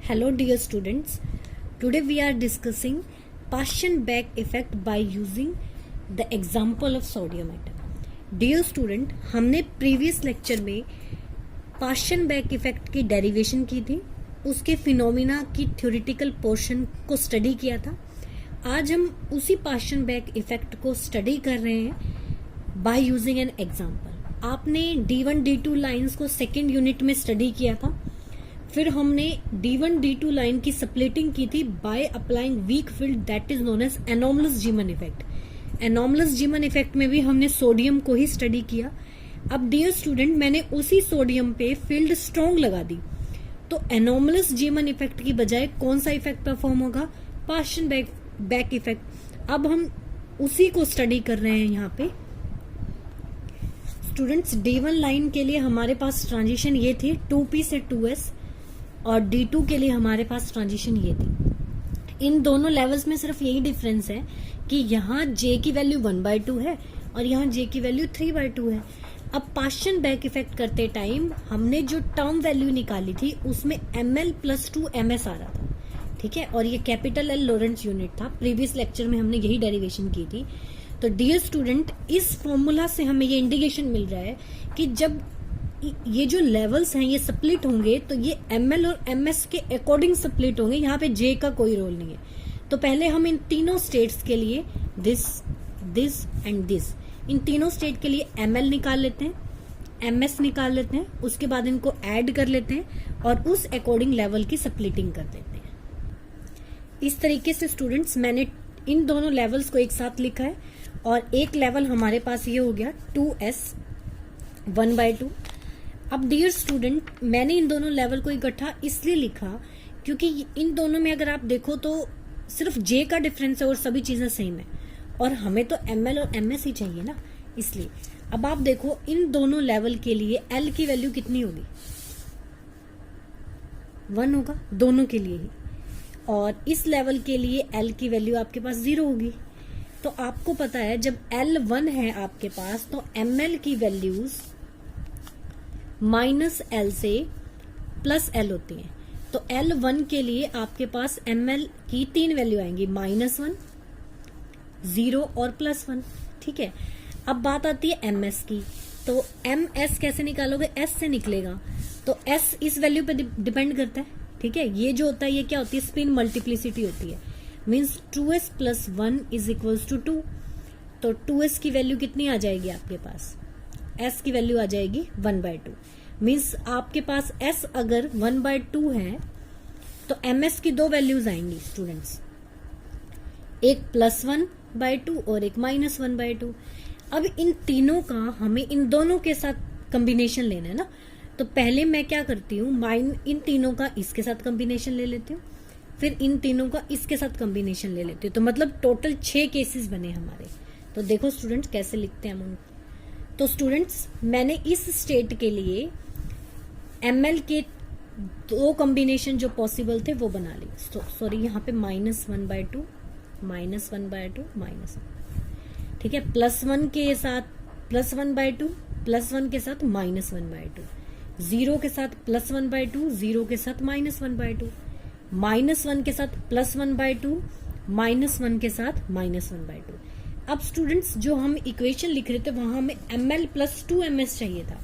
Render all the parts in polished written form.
Hello dear students, today we are discussing Paschen-Beck effect by using the example of sodium atom. Dear student, हमने previous lecture में Paschen-Beck effect की derivation की थी, उसके phenomena की theoretical portion को study किया था. आज हम उसी Paschen-Beck effect को study कर रहे हैं by using an example. आपने D1 D2 lines को second unit में study किया था. फिर हमने D1 D2 लाइन की स्प्लिटिंग की थी by applying weak field that is known as anomalous Zeeman effect. Anomalous Zeeman effect में भी हमने सोडियम को ही स्टडी किया. अब डियर स्टूडेंट, मैंने उसी सोडियम पे फील्ड स्ट्रॉन्ग लगा दी, तो एनॉमलस जीमन इफेक्ट की बजाय कौन सा इफेक्ट परफॉर्म होगा? Paschen-bake effect. अब हम उसी को स्टडी कर रहे हैं यहाँ पे. स्टूडेंट्स, D1 लाइन के लिए हमारे पास ट्रांजिशन ये थी 2p से 2s, और D2 के लिए हमारे पास ट्रांजिशन ये थी. इन दोनों लेवल्स में सिर्फ यही डिफरेंस है कि यहाँ J की वैल्यू 1/2 है और यहाँ J की वैल्यू 3/2 है. अब पाशन-बेक इफेक्ट करते टाइम हमने जो टर्म वैल्यू निकाली थी उसमें ml + 2 ms आ रहा था, ठीक है, और ये कैपिटल L लोरेंट्ज यूनिट था. प्रीवियस लेक्चर में हमने यही डेरिवेशन की थी. तो डियर स्टूडेंट, इस फॉर्मूला से हमें ये इंडिकेशन मिल रहा है कि जब ये जो लेवल्स हैं ये स्प्लिट होंगे तो ये ml और ms के अकॉर्डिंग स्प्लिट होंगे. यहाँ पे J का कोई रोल नहीं है. तो पहले हम इन तीनों स्टेट्स के लिए दिस एंड दिस, इन तीनों स्टेट के लिए ml निकाल लेते हैं, ms निकाल लेते हैं, उसके बाद इनको ऐड कर लेते हैं और उस अकॉर्डिंग लेवल की स्प्लिटिंग कर देते हैं. इस तरीके से स्टूडेंट्स मैंने इन दोनों लेवल्स को एक साथ लिखा है और एक लेवल हमारे पास ये हो गया 2s 1/2. अब डियर स्टूडेंट, मैंने इन दोनों लेवल को इकट्ठा इसलिए लिखा क्योंकि इन दोनों में अगर आप देखो तो सिर्फ J का डिफरेंस है और सभी चीजें सेम है, और हमें तो ml और ms ही चाहिए ना, इसलिए. अब आप देखो इन दोनों लेवल के लिए L की वैल्यू कितनी होगी? 1 होगा दोनों के लिए ही, और इस लेवल के लिए L की वैल्यू आपके पास 0 होगी. तो आपको पता है जब L 1 है आपके पास तो ml की वैल्यूज -L से +L होती हैं. तो L1 के लिए आपके पास ml की 3 वैल्यू आएंगी, -1, 0 और +1, ठीक है. अब बात आती है ms की. तो ms कैसे निकालोगे? s से निकलेगा. तो s इस वैल्यू पे डिपेंड करता है, ठीक है. ये जो होता है ये क्या होती है? स्पिन मल्टीप्लिसिटी होती है. Means 2s + 1 = 2. तो 2s की वैल्यू कितनी आ जाएगी आपके पास? s की वैल्यू आ जाएगी 1/2. मीन्स आपके पास s अगर 1/2 है तो ms की 2 वैल्यूज आएंगी स्टूडेंट्स, एक +1/2 और एक -1/2. अब इन तीनों का हमें इन दोनों के साथ कॉम्बिनेशन लेना है ना. तो पहले मैं क्या करती हूँ, इन तीनों का इसके साथ कॉम्बिनेशन ले लेती हूँ, फिर इन तीनों का इसके साथ कॉम्बिनेशन ले लेती हूँ. तो मतलब टोटल 6 केसेस बने हमारे. तो देखो स्टूडेंट्स कैसे लिखते हैं हम. तो स्टूडेंट्स, मैंने इस स्टेट के लिए ml के 2 कॉम्बिनेशन जो पॉसिबल थे वो बना ली. सॉरी, यहाँ पे -1/2, -1/2, ठीक है. +1 के साथ +1/2, +1 के साथ -1/2, 0 के साथ +1/2, 0 के साथ -1/2, -1 के साथ +1/2, -1 के साथ -1/2. अब स्टूडेंट्स, जो हम इक्वेशन लिख रहे थे वहां हमें ml + 2 ms चाहिए था,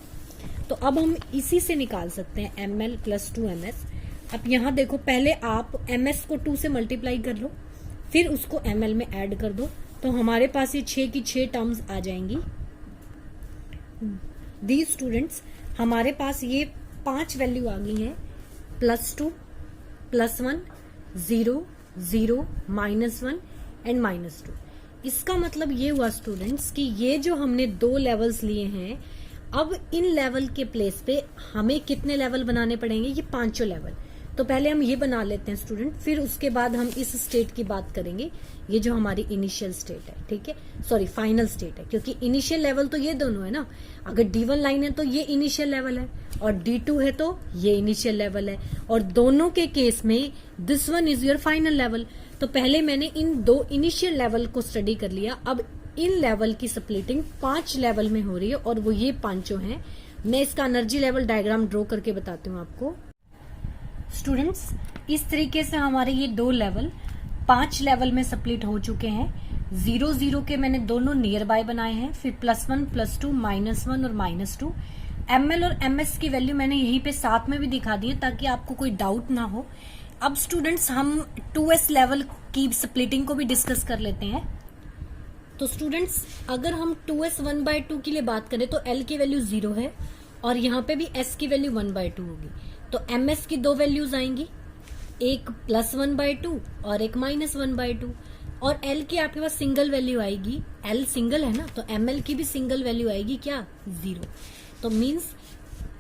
तो अब हम इसी से निकाल सकते हैं ml + 2 ms. अब यहाँ देखो, पहले आप ms को 2 से मल्टीप्लाई कर लो, फिर उसको ml में ऐड कर दो, तो हमारे पास ये 6 की 6 टर्म्स आ जाएंगी. दी स्टूडेंट्स, हमारे पास ये 5 वैल्यू आ गई हैं, +2, +1, 0, 0, -1 एंड -2. इसका मतलब ये हुआ स्टूडेंट्स कि ये जो हमने 2 लेवल्स लिए हैं, अब इन लेवल के प्लेस पे हमें कितने लेवल बनाने पड़ेंगे? ये 5 लेवल. तो पहले हम ये बना लेते हैं स्टूडेंट, फिर उसके बाद हम इस स्टेट की बात करेंगे, ये जो हमारी इनिशियल स्टेट है, ठीक है, सॉरी फाइनल स्टेट है, क्योंकि इनिशियल लेवल तो ये दोनों है ना. अगर D1 लाइन है तो ये इनिशियल लेवल है, और D2 है तो ये इनिशियल लेवल है, और दोनों के केस में this one is your final level. तो पहले मैंने इन 2 इनिशियल लेवल को स्टडी कर लिया. अब इन लेवल की स्प्लिटिंग 5 लेवल में हो रही है, और वो ये 5 हैं. मैं इसका एनर्जी लेवल डायग्राम ड्रॉ करके बताती हूँ आपको. स्टूडेंट्स इस तरीके से हमारे ये 2 लेवल 5 लेवल में स्प्लिट हो चुके हैं। 0 0 के मैंने दोनों नियर बाय बनाए हैं, फिर +1 +2 -1 और -2। ML और MS की वैल्यू मैंने यहीं पे साथ में भी दिखा दी है ताकि आपको कोई डाउट ना हो। अब स्टूडेंट्स हम 2S लेवल की स्प्लिटिंग को भी डिस्कस कर लेते हैं। तो स्टूडेंट्स अगर हम 2S 1/2 के लिए बात करें तो L की वैल्यू 0 है और यहाँ पे भी S की वैल्यू 1/2 होगी। तो MS की 2 वैल्यूज आएंगी, एक +1/2 और एक -1/2। और L की आपके पास सिंगल वैल्यू आएगी, L सिंगल है ना, तो ML की भी सिंगल वैल्यू आएगी क्या, 0। तो मीन्स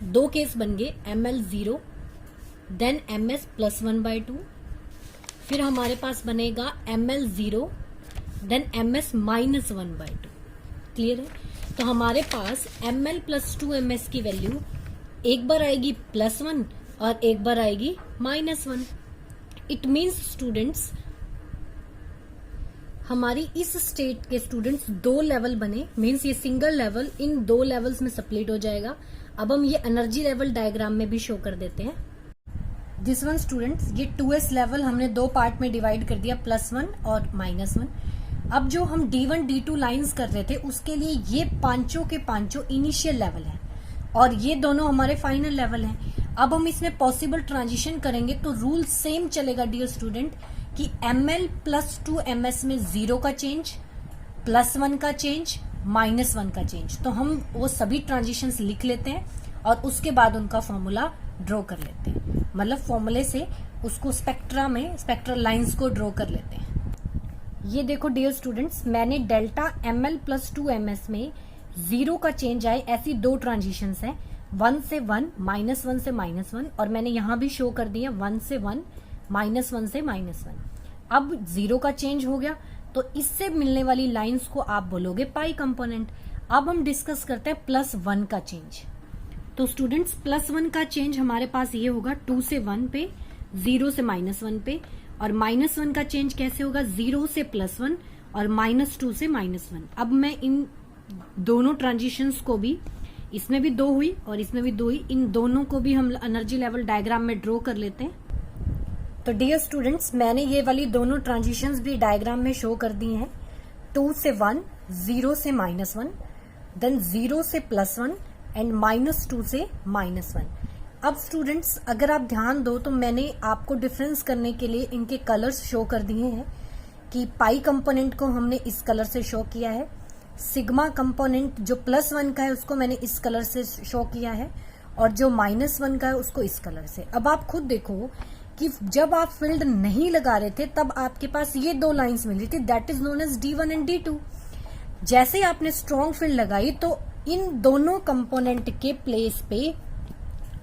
2 केस बन गए, ML 0 देन MS +1/2, फिर हमारे पास बनेगा ML 0 देन MS -1/2। क्लियर है? तो हमारे पास ML +2 MS की वैल्यू एक बार आएगी +1 और एक बार आएगी -1। इट मीन्स स्टूडेंट्स हमारी इस स्टेट के स्टूडेंट्स 2 लेवल बने, मीन्स ये सिंगल लेवल इन 2 लेवल्स में स्प्लिट हो जाएगा। अब हम ये एनर्जी लेवल डायग्राम में भी शो कर देते हैं। दिस वन स्टूडेंट्स ये 2S लेवल हमने 2 पार्ट में डिवाइड कर दिया, +1 और -1। अब जो हम D1 D2 लाइंस कर रहे थे उसके लिए ये पांचों के पांचों इनिशियल लेवल है और ये दोनों हमारे फाइनल लेवल हैं। अब हम इसमें पॉसिबल ट्रांजिशन करेंगे तो रूल सेम चलेगा डियर स्टूडेंट कि ML +2 MS में 0 का चेंज, +1 का चेंज, -1 का चेंज। तो हम वो सभी ट्रांजिशंस लिख लेते हैं और उसके बाद उनका फॉर्मूला ड्रॉ कर लेते हैं, मतलब फॉर्मूले से उसको स्पेक्ट्रा में स्पेक्ट्रल लाइंस को ड्रॉ कर लेते हैं। ये देखो डियर स्टूडेंट्स मैंने डेल्टा ML +2 MS में 0 का चेंज आए ऐसी 2 ट्रांजिशंस हैं, 1 से 1, -1 से -1, और मैंने यहां भी शो कर दिया 1 से 1, -1 से -1। अब 0 का चेंज हो गया तो इससे मिलने वाली लाइंस को आप बोलोगे पाई कंपोनेंट। अब हम डिस्कस करते हैं +1 का चेंज। तो स्टूडेंट्स +1 का चेंज हमारे पास ये होगा 2 से 1 पे, 0 से -1 पे, और -1 का चेंज कैसे होगा 0 से +1 और -2 से -1। अब मैं इन दोनों ट्रांजिशंस को भी, इसमें भी 2 हुई और इसमें भी 2 हुई, इन दोनों को भी हम एनर्जी लेवल डायग्राम में ड्रॉ कर लेते हैं। तो डियर स्टूडेंट्स मैंने ये वाली दोनों ट्रांजिशंस भी डायग्राम में शो कर दी हैं, 2 से 1, 0 से -1, देन 0 से +1 एंड -2 से -1। अब स्टूडेंट्स अगर आप ध्यान दो तो मैंने आपको डिफरेंस करने के लिए इनके कलर्स शो कर दिए हैं कि पाई कंपोनेंट को हमने इस कलर से शो किया है, सिग्मा कंपोनेंट जो +1 का है उसको मैंने इस कलर से शो किया है, और जो -1 का है उसको इस कलर से। अब आप खुद देखो कि जब आप फील्ड नहीं लगा रहे थे तब आपके पास ये 2 लाइंस मिली थी, that is known as D1 and D2। जैसे ही आपने स्ट्रॉन्ग फील्ड लगाई तो इन दोनों कंपोनेंट के प्लेस पे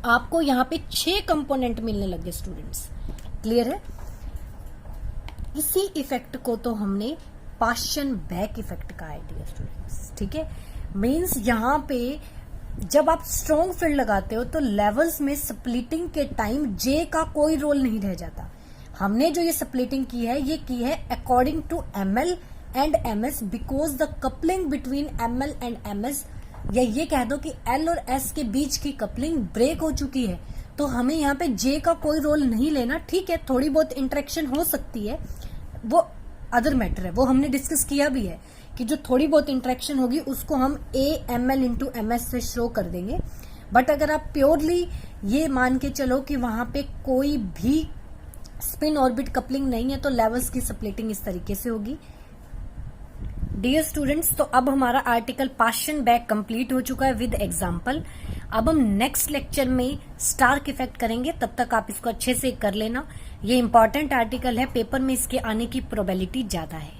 आपको यहाँ पे 6 कंपोनेंट मिलने लगे स्टूडेंट्स। क्लियर है? इसी इफेक्ट को तो हमने पाश्चन बैक इफेक्ट का आइडिया स्टूडेंट्स। ठीक है, मींस यहाँ पे जब आप स्ट्रॉन्ग फील्ड लगाते हो तो लेवल्स में स्प्लिटिंग के टाइम J का कोई रोल नहीं रह जाता। हमने जो ये स्प्लिटिंग की है ये की है according to ML and MS because the coupling between ML and MS, या ये कह दो कि L और S के बीच की कपलिंग ब्रेक हो चुकी है, तो हमें यहाँ पे J का कोई रोल नहीं लेना। ठीक है, थोड़ी बहुत इंटरेक्शन हो सकती है, वो अदर मैटर है, वो हमने डिस्कस किया भी है कि जो थोड़ी बहुत इंटरेक्शन होगी उसको हम AML इंटू MS से शो कर देंगे। बट अगर आप प्योरली ये मान के चलो कि वहां पे कोई भी स्पिन ऑर्बिट कपलिंग नहीं है तो लेवल्स की स्प्लिटिंग इस तरीके से होगी। डियर स्टूडेंट्स, तो अब हमारा आर्टिकल पाश्चन बैक कंप्लीट हो चुका है विद एग्जांपल। अब हम नेक्स्ट लेक्चर में स्टार्क इफेक्ट करेंगे, तब तक आप इसको अच्छे से कर लेना। ये इंपॉर्टेंट आर्टिकल है, पेपर में इसके आने की प्रोबेबिलिटी ज्यादा है।